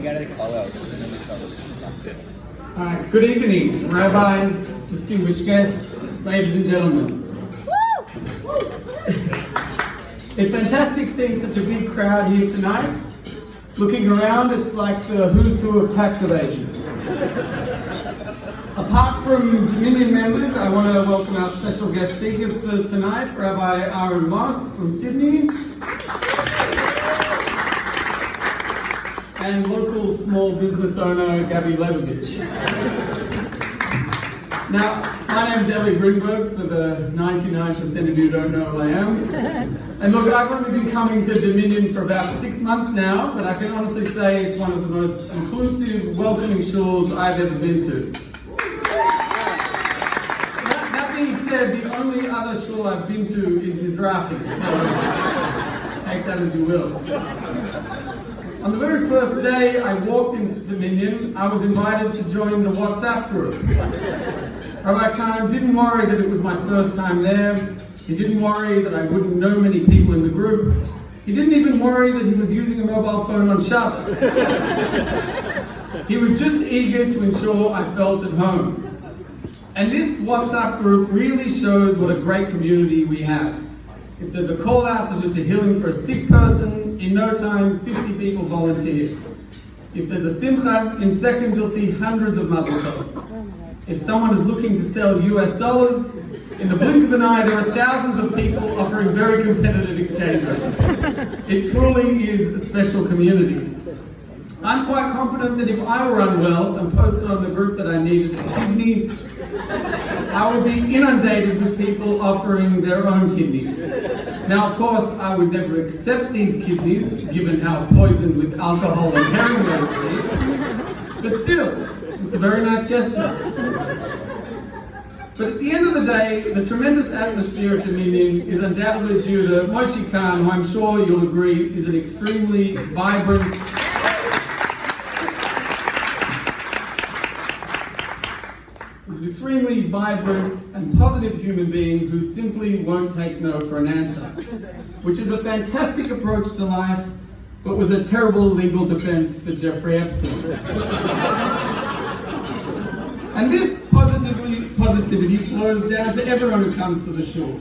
we got to call out, and then we start with this stuff. All right, good evening, rabbis, distinguished guests, ladies and gentlemen. It's fantastic seeing such a big crowd here tonight. Looking around, it's like the who's who of tax evasion. Apart from Daminyan members, I want to welcome our special guest speakers for tonight, Rabbi Aaron Moss from Sydney, and local small business owner Gabby Lebovich. Now, my name's Eli Grinberg, for the 99% of you who don't know who I am. And look, I've only been coming to Daminyan for about 6 months now, but I can honestly say it's one of the most inclusive, welcoming shuls I've ever been to. That being said, the only other shul I've been to is Mizrahi, so take that as you will. On the very first day I walked into Daminyan, I was invited to join the WhatsApp group. Rabbi Khan didn't worry that it was my first time there. He didn't worry that I wouldn't know many people in the group. He didn't even worry that he was using a mobile phone on Shabbos. He was just eager to ensure I felt at home. And this WhatsApp group really shows what a great community we have. If there's a call out to do healing for a sick person, in no time, 50 people volunteer. If there's a simcha, in seconds you'll see hundreds of mazel tov. If someone is looking to sell US dollars, in the blink of an eye there are thousands of people offering very competitive exchange rates. It truly is a special community. I'm quite confident that if I were unwell and posted on the group that I needed a kidney, I would be inundated with people offering their own kidneys. Now, of course, I would never accept these kidneys, given how poisoned with alcohol and heroin they would be. But still, it's a very nice gesture. But at the end of the day, the tremendous atmosphere at Daminyan is undoubtedly due to Moshe Khan, who I'm sure you'll agree is an extremely vibrant, and positive human being who simply won't take no for an answer, which is a fantastic approach to life, but was a terrible legal defense for Jeffrey Epstein. And this positivity flows down to everyone who comes to the shul.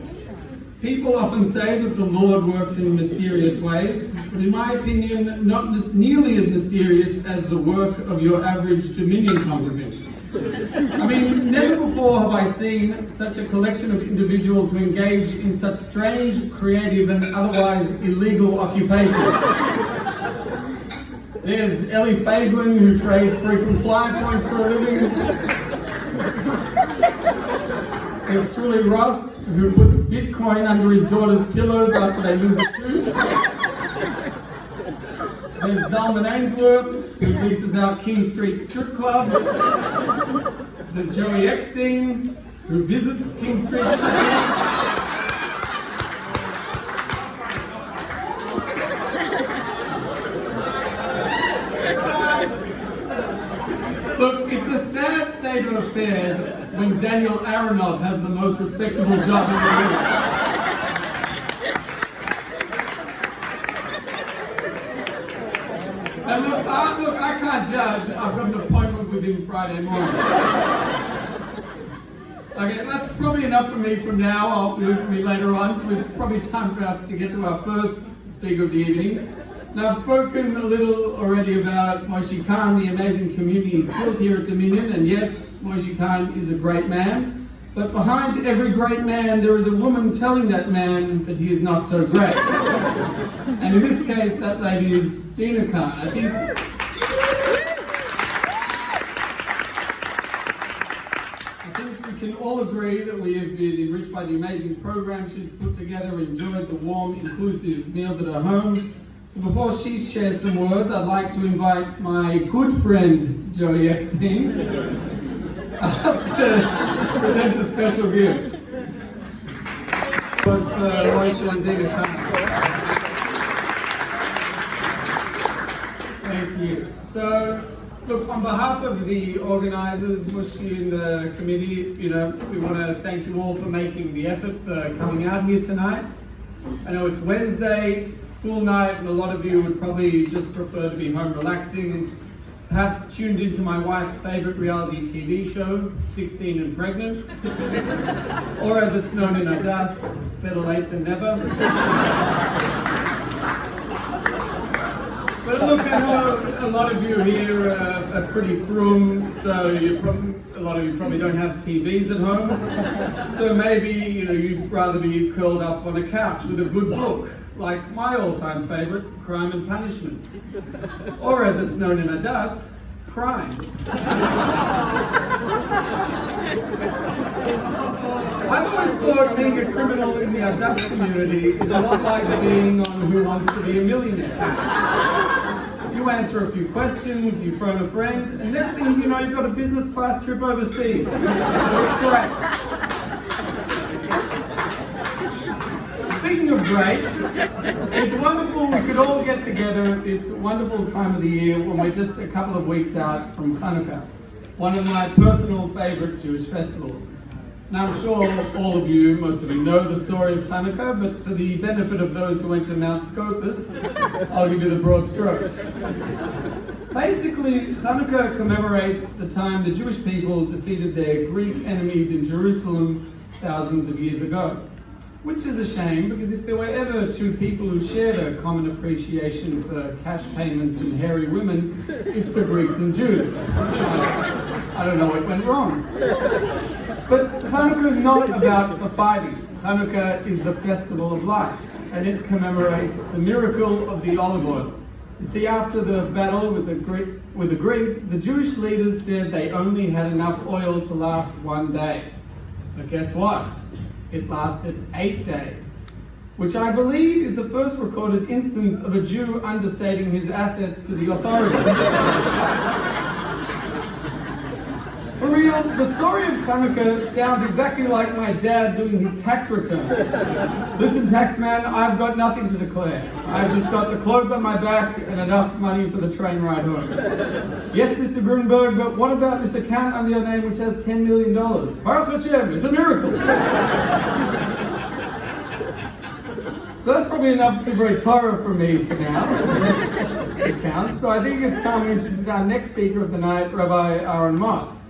People often say that the Lord works in mysterious ways, but in my opinion, not nearly as mysterious as the work of your average Daminyan congregant. I mean, never before have I seen such a collection of individuals who engage in such strange, creative, and otherwise illegal occupations. There's Ellie Faglin, who trades frequent flyer points for a living. There's Shuli Ross, who puts Bitcoin under his daughter's pillows after they lose a tooth. There's Zalman Ainsworth, who leases out King Street strip clubs. There's Joey Eckstein, who visits King Street strip clubs. Look, it's a sad state of affairs when Daniel Aronov has the most respectable job in the world. And look, I can't judge. I've got an appointment with him Friday morning. Okay, that's probably enough for me from now. I'll be for me later on, so it's probably time for us to get to our first speaker of the evening. Now, I've spoken a little already about Moshe Khan, the amazing community he's built here at Daminyan, and yes, Moshe Khan is a great man, but behind every great man, there is a woman telling that man that he is not so great. And in this case, that lady is Dina Khan. I think we can all agree that we have been enriched by the amazing program she's put together, enjoyed the warm, inclusive meals at her home. So before she shares some words, I'd like to invite my good friend, Joey Eckstein, up to present a special gift. It was for Moshe and Dina Khan. Thank you. So, look, on behalf of the organizers, Moshe and the committee, we want to thank you all for making the effort for coming out here tonight. I know it's Wednesday, school night, and a lot of you would probably just prefer to be home relaxing. perhaps tuned into my wife's favorite reality TV show, 16 and Pregnant, or as it's known in Adas, better late than never. But look, I know a lot of you here are pretty frum, so a lot of you probably don't have TVs at home. So maybe you'd rather be curled up on a couch with a good book, like my all-time favorite, Crime and Punishment, or as it's known in Adas, crime. I've always thought being a criminal in the Adas community is a lot like being on Who Wants to Be a Millionaire. You answer a few questions, you phone a friend, and next thing you know, you've got a business class trip overseas. It's great. Speaking of great, it's wonderful we could all get together at this wonderful time of the year when we're just a couple of weeks out from Hanukkah, one of my personal favorite Jewish festivals. Now I'm sure most of you know the story of Hanukkah, but for the benefit of those who went to Mount Scopus, I'll give you the broad strokes. Basically, Hanukkah commemorates the time the Jewish people defeated their Greek enemies in Jerusalem thousands of years ago. Which is a shame, because if there were ever two people who shared a common appreciation for cash payments and hairy women, it's the Greeks and Jews. I don't know what went wrong. But Hanukkah is not about the fighting. Hanukkah is the festival of lights, and it commemorates the miracle of the olive oil. You see, after the battle with the Greeks, the Jewish leaders said they only had enough oil to last one day. But guess what? It lasted 8 days, which I believe is the first recorded instance of a Jew understating his assets to the authorities. For real, the story of Hanukkah sounds exactly like my dad doing his tax return. Listen, taxman, I've got nothing to declare. I've just got the clothes on my back and enough money for the train ride home. Yes, Mr. Grunberg, but what about this account under your name which has $10 million? Baruch Hashem, it's a miracle. So that's probably enough to break Torah for me for now. It counts. So I think it's time to introduce our next speaker of the night, Rabbi Aaron Moss.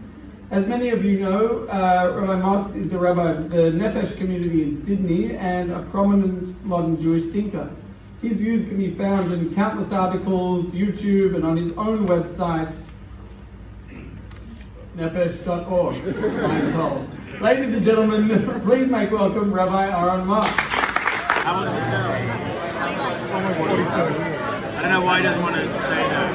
As many of you know, Rabbi Moss is the rabbi of the Nefesh community in Sydney and a prominent modern Jewish thinker. His views can be found in countless articles, YouTube, and on his own website, nefesh.org, I'm told. Ladies and gentlemen, please make welcome Rabbi Aaron Moss. How long does it go? Almost 42. I don't know why he doesn't want to say that.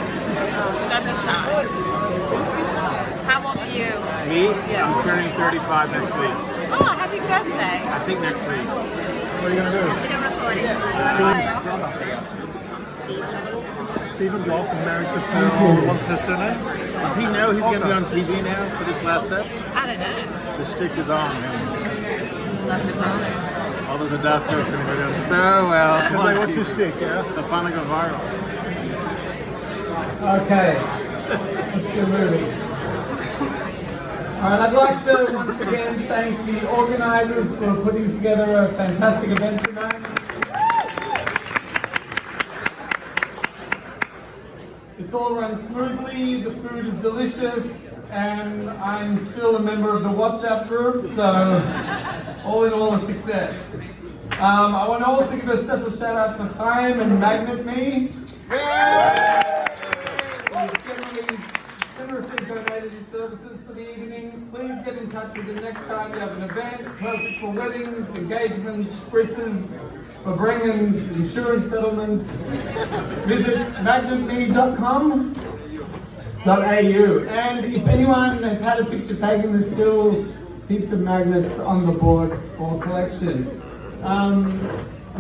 How old are you? Me? Yeah. I'm turning 35 next week. Oh, happy birthday. I think next week. What are you going to do? Still recording. Stephen Dolphin married to Pearl. What's her surname? Does he know he's going to be on TV now for this last set? I don't know. The stick is on, man. Love the phone. All those Adas jokes are going to go down so well. Come on, What's your stick, yeah? they'll finally go viral. Okay, let's get moving. Alright, I'd like to once again thank the organisers for putting together a fantastic event tonight. It's all run smoothly, the food is delicious, and I'm still a member of the WhatsApp group, so all in all a success. I want to also give a special shout out to Chaim and Magnet Me. Generously donated his services for the evening. Please get in touch with him next time you have an event, perfect for weddings, engagements, brisses, for bring-ins, insurance settlements. Visit magnetme.com.au. And if anyone has had a picture taken, there's still heaps of magnets on the board for collection. And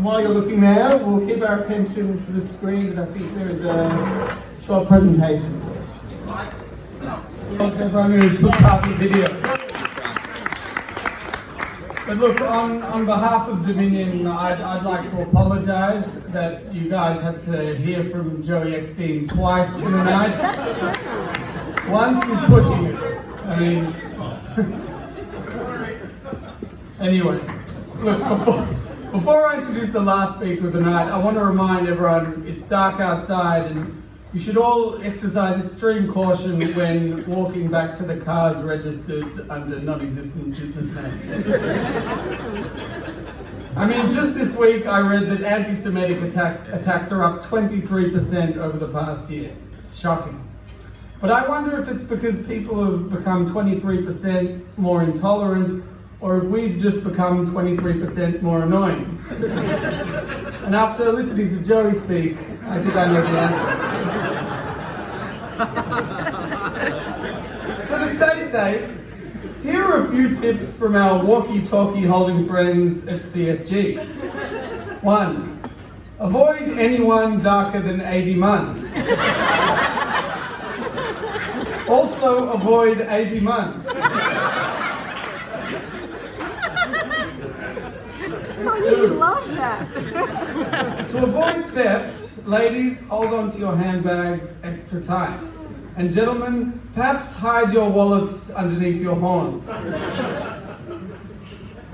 while you're looking there, we'll keep our attention to the screen because I think there is a short presentation. Thanks to everyone who took part in the video. But look, on behalf of Daminyan, I'd like to apologise that you guys had to hear from Joey Eckstein twice in a night. Once is pushing it. I mean, anyway, look, before I introduce the last speaker of the night, I want to remind everyone it's dark outside and You should all exercise extreme caution when walking back to the cars registered under non-existent business names. I mean, just this week I read that anti-Semitic attacks are up 23% over the past year. It's shocking. But I wonder if it's because people have become 23% more intolerant, or if we've just become 23% more annoying. And after listening to Joey speak, I think I know the answer. So to stay safe, here are a few tips from our walkie-talkie holding friends at CSG. 1. Avoid anyone darker than 80 months. Also avoid AB months. 2. Love that. To avoid theft, ladies, hold on to your handbags extra tight. And gentlemen, perhaps hide your wallets underneath your horns.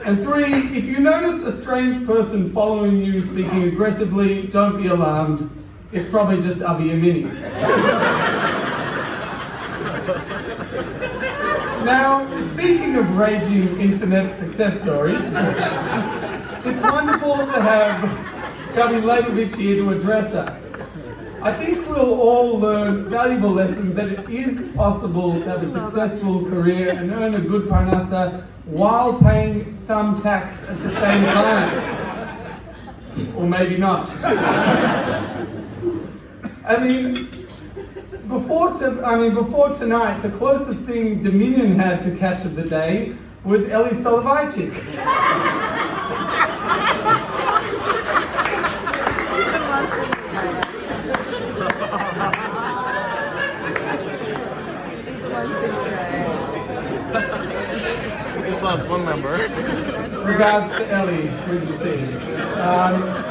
And 3, if you notice a strange person following you speaking aggressively, don't be alarmed. It's probably just Avi Amini. Now, speaking of raging internet success stories, it's wonderful to have Gabi Leibovich here to address us. I think we'll all learn valuable lessons that it is possible to have a successful career and earn a good parnasa while paying some tax at the same time. Or maybe not. Before tonight, the closest thing Daminyan had to catch of the day was Eli Soloveichik. Just lost one member. Regards to Eli, good to see you.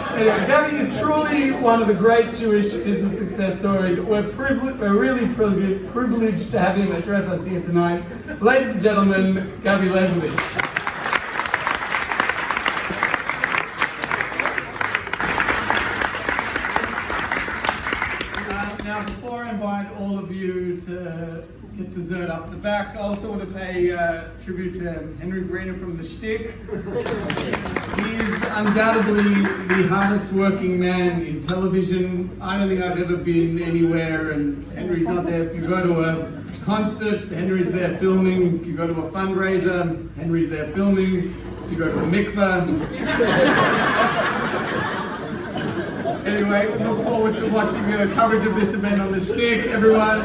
Anyway, Gabi is truly one of the great Jewish business success stories. We're really privileged to have him address us here tonight. Ladies and gentlemen, Gabi Leibovich. Now, before I invite all of you to get dessert up the back, I also want to pay tribute to Henry Briner from The Shtick. He's undoubtedly the hardest working man in television. I don't think I've ever been anywhere and Henry's not there. If you go to a concert, Henry's there filming. If you go to a fundraiser, Henry's there filming. If you go to a mikveh. Anyway, we look forward to watching the coverage of this event on The Shtick. Everyone,